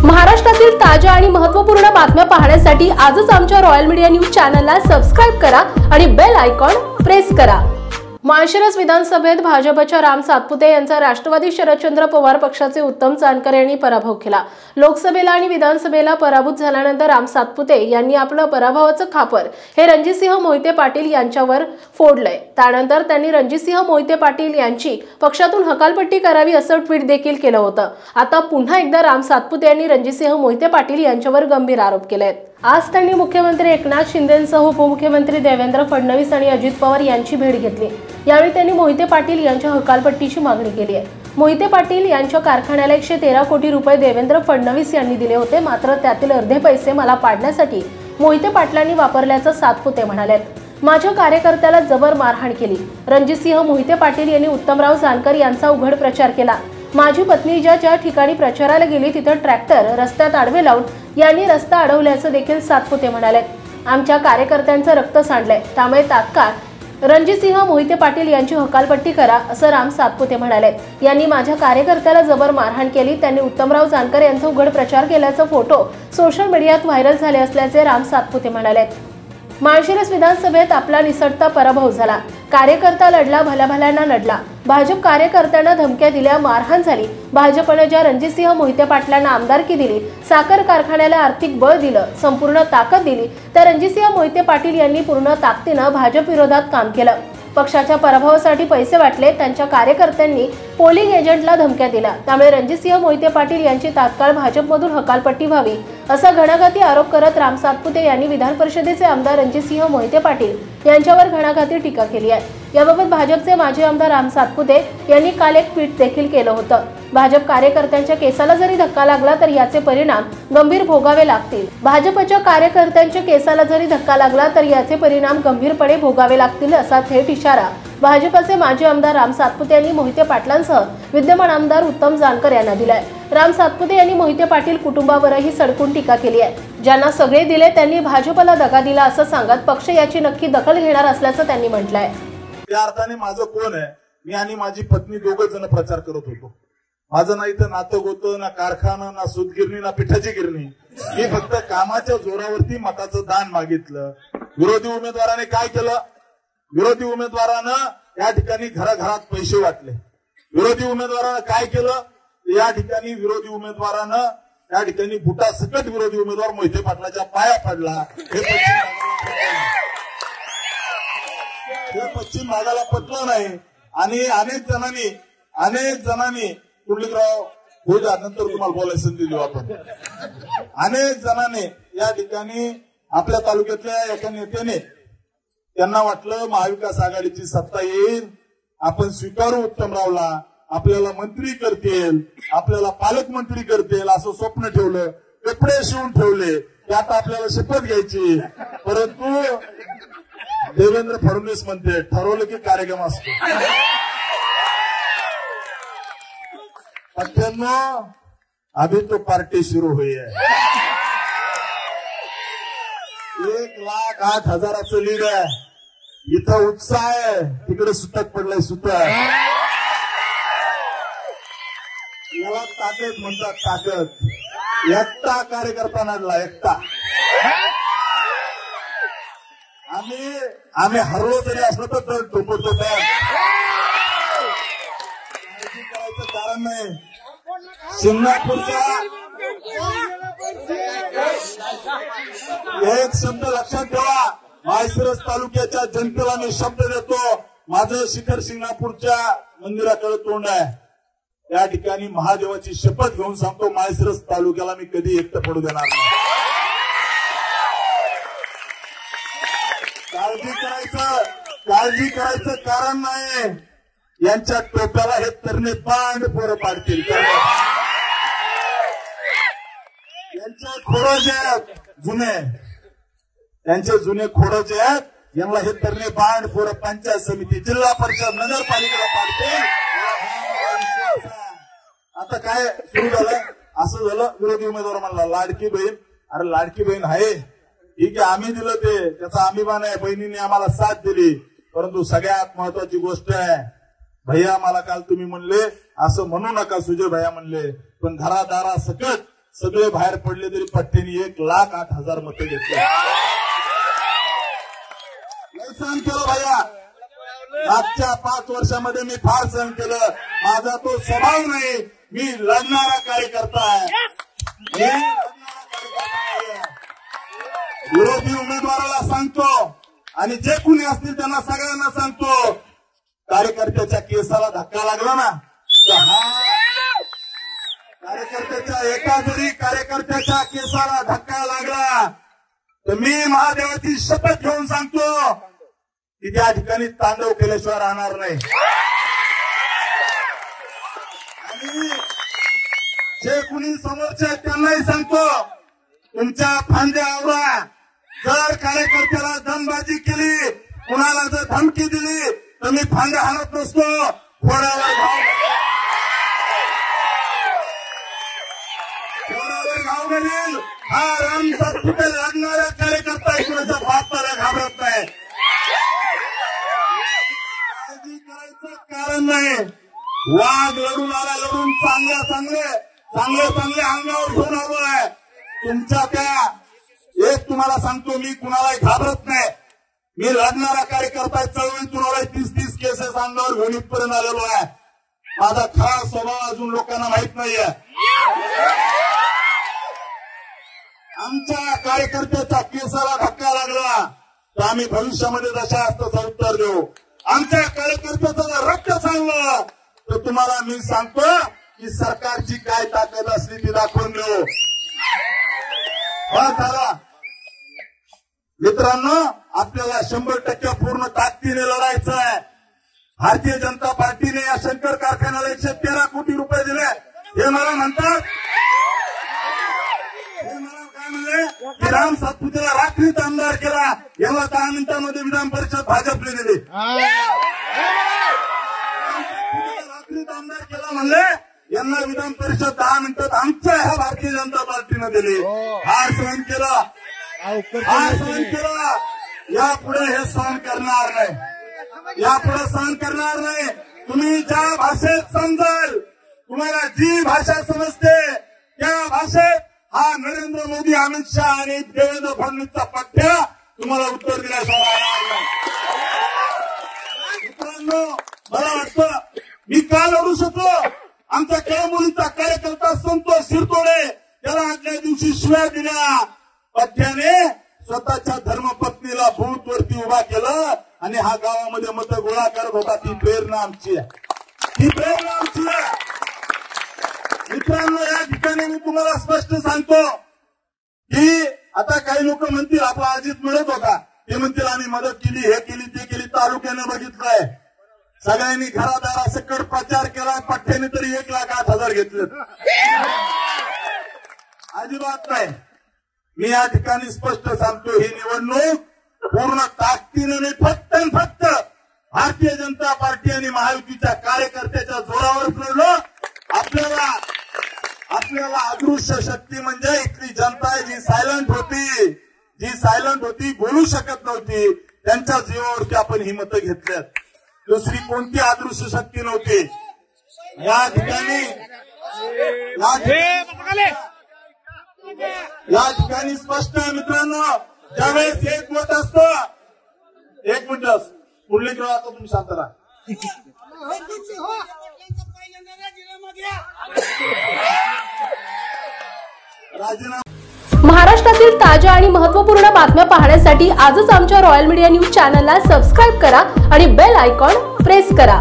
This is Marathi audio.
महाराष्ट्रातील ताज्या आणि महत्त्वपूर्ण बातम्या पाहण्यासाठी आजच आमच्या रॉयल मीडिया न्यूज चॅनलला सबस्क्राइब करा आणि बेल आयकॉन प्रेस करा। माळशिरस विधानसभेत भाजपच्या राम सातपुते यांचा राष्ट्रवादी शरदचंद्र पवार पक्षाचे उत्तम जानकर यांनी पराभव केला। लोकसभेला आणि विधानसभेला पराभूत झाल्यानंतर राम सातपुते यांनी आपलं पराभवाचं खापर हे रणजितसिंह मोहिते पाटील यांच्यावर फोडलंय। त्यानंतर त्यांनी रणजितसिंह मोहिते पाटील यांची पक्षातून हकालपट्टी करावी असं ट्विट देखील केलं होतं। आता पुन्हा एकदा राम सातपुते यांनी रणजितसिंह मोहिते पाटील यांच्यावर गंभीर आरोप केलेत। आज त्यांनी मुख्यमंत्री एकनाथ शिंदेंसह उपमुख्यमंत्री देवेंद्र फडणवीस आणि अजित पवार यांची भेट घेतली। यावेळी त्यांनी मोहिते पाटील यांच्या हकालपट्टीची मागणी केली आहे। मोहिते पाटील यांच्या कारखान्याला 113 कोटी रुपये देवेंद्र फडणवीस यांनी दिले होते, मात्र त्यातील अर्धे पैसे मला पाडण्यासाठी मोहिते पाटलांनी वापरल्याचं सातपुते म्हणालेत। माझ्या कार्यकर्त्याला जबर मारहाण केली। रणजितसिंह मोहिते पाटील यांनी उत्तमराव जानकर यांचा उघड प्रचार केला। माझी पत्नी ज्या ठिकाणी प्रचाराला गेली तिथे ट्रॅक्टर रस्त्यात आडवे लावून यांनी रस्ता अडवल्याचं देखील सातपुते म्हणाले। आमच्या कार्यकर्त्यांचं रक्त सांडलंय, त्यामुळे तात्काळ रणजितसिंह मोहिते पाटील यांची हकालपट्टी करा असं राम सातपुते म्हणाले। यांनी माझ्या कार्यकर्त्याला जबर मारहाण केली। त्यांनी उत्तमराव जानकर यांचा उघड प्रचार केल्याचा फोटो सोशल मीडियात व्हायरल झाले असल्याचे राम सातपुते म्हणाले। माळशिरस विधानसभेत आपला निसटता पराभव झाला। कार्यकर्ता लढला, भल्याभल्यांना लढला। भाजप कार्यकर्त्यांना धमक्या दिल्या, मारहाण झाली। भाजपने ज्या रणजितसिंह मोहिते पाटलांना आमदारकी दिली, साखर कारखान्याला आर्थिक बळ दिलं, संपूर्ण ताकद दिली, त्या रणजितसिंह मोहिते पाटील यांनी पूर्ण ताकदीनं भाजप विरोधात काम केलं। पक्षाच्या पराभवासाठी पैसे वाटले। त्यांच्या कार्यकर्त्यांनी पोलिंग एजंटला धमक्या दिल्या। त्यामुळे रणजितसिंह मोहिते पाटील यांची तात्काळ भाजपमधून हकालपट्टी व्हावी असा घणाघाती आरोप करत राम सातपुते यांनी विधान परिषदेचे आमदार रणजितसिंह मोहिते पाटील यांच्यावर घणाघाती टीका केली आहे। याबाबत भाजपचे माजी आमदार राम सातपुते यांनी काल एक ट्विट देखील केलं होतं। भाजप कार्यकर्त्यांच्या केसाला जरी धक्का लागला तर याचे परिणाम गंभीर भोगावे लागतील। भाजपच्या कार्यकर्त्यांच्या केसाला जरी धक्का लागला तर याचे परिणाम गंभीरपणे भोगावे लागतील असा थेट इशारा भाजपचे माजी आमदार राम सातपुते यांनी मोहिते पाटलांसह विद्यमान आमदार उत्तम जानकर यांना दिलाय। राम सातपुते यांनी मोहिते पाटील कुटुंबावरही सडकून टीका केली आहे। ज्यांना सगळे दिले त्यांनी भाजपला दगा दिला असं सांगत पक्ष याची नक्की दखल घेणार असल्याचं त्यांनी म्हटलंय। त्या अर्थाने माझं कोण आहे, मी आणि माझी पत्नी दोघं जण प्रचार करत होतो। माझं ना इथं नातं होतं, ना कारखाना, ना सूतगिरणी, ना पिठाची गिरणी। मी फक्त कामाच्या जोरावरती मताचं दान मागितलं। विरोधी उमेदवाराने काय केलं? विरोधी उमेदवारानं या ठिकाणी घराघरात पैसे वाटले। विरोधी उमेदवारानं काय केलं? या ठिकाणी विरोधी उमेदवारानं या ठिकाणी बुटा सकट विरोधी उमेदवार मोहिते पाटलाच्या पाया पडला। हे पश्चिम भागाला पटलं नाही आणि अनेक जणांनी कुंडलिकराव होईल नंतर तुम्हाला बोलायला संधी देऊ आपण। अनेक जणांनी या ठिकाणी आपल्या तालुक्यातल्या एका नेत्याने त्यांना वाटलं महाविकास आघाडीची सत्ता येईल, आपण स्वीकारू उत्तमरावला, आपल्याला मंत्री करतील, आपल्याला पालकमंत्री करतील असं स्वप्न ठेवलं, कपडे शिवून ठेवले की आता आपल्याला शपथ घ्यायची। परंतु देवेंद्र फडणवीस म्हणते ठरवलं की कार्यक्रम असतो। अभी तो पार्टी शुरू हुई है। 1,08,000 लीड आहे। इथं उत्साह आहे, तिकडे सुतक पडलंय सुतक। याला ताकद म्हणतात, ताकद। एकटा कार्यकर्ता नडला, एकटा। आम्ही हरलो तरी असलं तर टोपडतो काळजी करायचं कारण नाही। शिंगणापूरच्या एक शब्द लक्षात ठेवा, माळशिरस तालुक्याच्या जनतेला मी शब्द देतो, माझं शिखर शिंगणापूरच्या मंदिराकडे तोंड आहे। या ठिकाणी महादेवाची शपथ घेऊन सांगतो, माळशिरस तालुक्याला मी कधी एकटं पडू देणार नाही। काळजी करायचं कारण नाही। यांच्या टोप्याला हे तरणे पांड पोरं पाडतील। यांचे खोडं जे आहेत जुने, त्यांचे जुने खोडं जे आहेत यांना हे तरणे पांड पोरं पंचायत समिती, जिल्हा परिषद, नगरपालिकेला पाडतील। आता काय सुरू झालं? असं झालं, विरोधी उमेदवार म्हणला लाडकी बहीण। अरे लाडकी बहीण आहे ठीक आहे, आम्ही दिलं ते, त्याचा अभिमान आहे, बहिणीने आम्हाला साथ दिली। परंतु सगळ्यात महत्वाची गोष्ट आहे, भैया मला काल तुम्ही म्हणले असं म्हणू नका, सुजय भैया म्हणले, पण घरादारा सकट सगळे बाहेर पडले तरी पट्टेनी 1,08,000 मतं घेतली. सहन केलं भैया. मागच्या 5 वर्षामध्ये मी फार सहन केलं. माझा तो स्वभाव नाही. मी लढणारा कार्यकर्ता आहे. विरोधी उमेदवाराला सांगतो आणि जे कुणी असतील त्यांना सगळ्यांना सांगतो, कार्यकर्त्याच्या केसाला धक्का लागला ना तर हा एका जरी कार्यकर्त्याच्या केसाला धक्का लागला तर मी महादेवाची शपथ घेऊन सांगतो की त्या ठिकाणी तांडव केल्याशिवाय राहणार नाही. आणि जे कुणी समोरचे आहेत त्यांनाही सांगतो, तुमच्या फांद्या आवरा. जर कार्यकर्त्याला दमबाजी केली, कुणाला जर धमकी दिली तर मी फांद्या हाणत नसतो. घोड्यावर घाव घालील. हा राम सातपुते लढणाऱ्या कार्यकर्ता कुणाच्या बापाला घाबरत नाही. काळजी करायचं कारण नाही. वाघ लढून आला, लढून चांगले अंगावर घेऊन आलोय. तुमच्या त्या एक तुम्हाला सांगतो, मी कुणालाही घाबरत नाही. मी लढणारा कार्यकर्ता चळवळी कुणालाही 30 केसेस अंगावर घेऊन इथपर्यंत आलेलो आहे. माझा खरा स्वभाव अजून लोकांना माहित नाहीये. आमच्या कार्यकर्त्याच्या केसाला धक्का लागला तर आम्ही भविष्यामध्ये जशा असतं उत्तर देऊ. आमच्या कार्यकर्त्याचं रक्त सांगलं तर तुम्हाला मी सांगतो की सरकारची काय ताकद असली ती दाखवून देऊ. झाला मित्रांनो, आपल्याला 100% पूर्ण ताकदीने लढायचं आहे. भारतीय जनता पार्टीने या शंकर कारखान्याला 113 कोटी रुपये दिले. हे मला म्हणतात, हे मला काय म्हणले की राम सातपुतेला रात्रीत आमदार केला. याला 10 मिनिटांमध्ये विधान परिषद भाजपने दिली. रात्रीत आमदार केला म्हणले, यांना विधान परिषद 10 मिनिटात आमच्या ह्या भारतीय जनता पार्टीने दिली. हा सहन केला. यापुढे हे सहन करणार नाही. यापुढे सहन करणार नाही. तुम्ही ज्या भाषेत समजाल, तुम्हाला जी भाषा समजते त्या भाषेत हा नरेंद्र मोदी, अमित शहा आणि देवेंद्र फडणवीसचा पठ्या तुम्हाला उत्तर दिल्याशिवाय राहणार नाही. मित्रांनो, मला वाटतं मी का लढू शकलो. आमचा कळमुलीचा कार्यकर्ता संतोष शिरतोडे त्याला आदल्या दिवशी शिव्या दिल्या. पठ्याने स्वतःच्या धर्मपत्नीला बूथवरती उभा केलं आणि हा गावामध्ये मतं गोळा करत होता. ती प्रेरणा आमची आहे. मित्रांनो, या ठिकाणी मी तुम्हाला स्पष्ट सांगतो की आता काही लोक म्हणतील आपला अजित मिळत होता, ते म्हणतील आम्ही मदत केली, हे केली, ते केली. तालुक्याने बघितलंय, सगळ्यांनी घरादारासकट प्रचार केला. पठ्याने तरी 1,08,000 घेतले. अजिबात नाही. मी या ठिकाणी स्पष्ट सांगतो, ही निवडणूक पूर्ण ताकदीने फक्त भारतीय जनता पार्टी आणि महायुतीच्या कार्यकर्त्याच्या जोरावर लढलो. आपल्याला अदृश्य शक्ती म्हणजे इथली जनता जी सायलंट होती, बोलू शकत नव्हती, त्यांच्या जीवावरती आपण ही मतं घेतल्यात. दुसरी कोणती अदृश्य शक्ती नव्हती. या ठिकाणी स्पष्ट आहे मित्रांनो, ज्यावेळेस एक मत असतं. एक मिनिट पुढले किंवा आता तुम्ही शांत राहा. महाराष्ट्रातील ताज्या आणि महत्त्वपूर्ण बातम्या पाहण्यासाठी आजच आमच्या रॉयल मीडिया न्यूज चॅनलला सबस्क्राईब करा आणि बेल आयकॉन प्रेस करा.